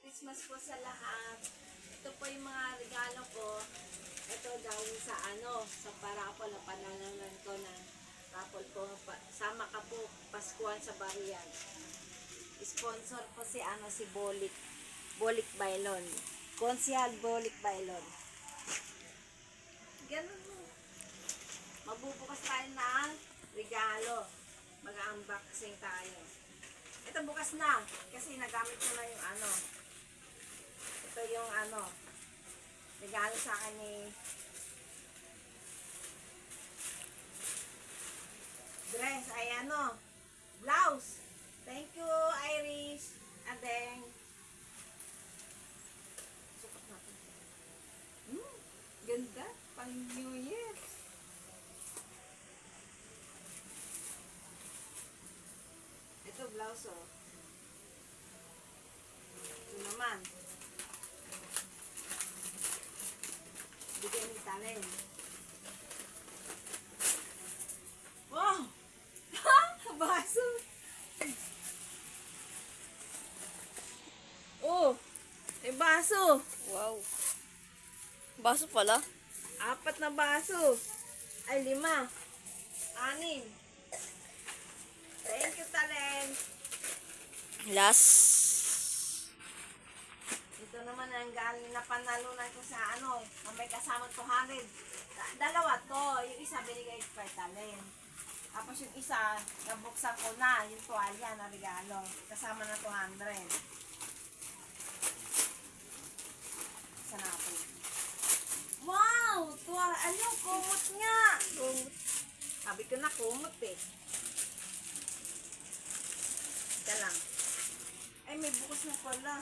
Christmas po sa lahat. Ito po yung mga regalo ko. Ito galing sa sa parapol na pananalan ko ng rapol po. Sama ka po, Paskuhan sa Barian. Sponsor po si Bolik. Bolik Bailon. Konsihal Bolik Bailon. Ganun mo. Magbubukas tayo ng regalo. Mag-unboxing tayo. Ito bukas na. Kasi nagamit ko na yung Ito yung regalo sa akin ni dress. Ay blouse. Thank you, Irish. Adeng. Sukat natin. Ganda. Pang New Year. Ito, blouse, oh. Ito naman. Bigay ni Talen. Wow! Baso! Oh! May baso! Wow. Baso pala. 4 na baso. Ay, 5. 6. Thank you, Talen. Last. Ito naman ang galing na panalunan ko sa na may kasama 200. Dalawa to. Yung isa binigay ko kay Talen. Tapos yung isa, nabuksan ko na. Yung tuwalya na regalo. Kasama na 200. Isa na ako. Wow! Kumot nga! Kumot. Sabi ko na kumot eh. Ika lang. Ay, may bukas na pala.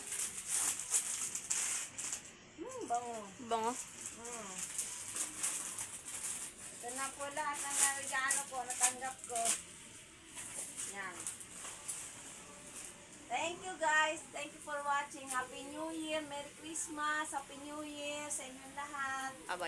Bango. Bango. Ito na po lahat ng regalo ko, natanggap ko. Yan. Thank you guys. Thank you for watching. Happy New Year. Merry Christmas. Happy New Year sa inyong lahat. Aba.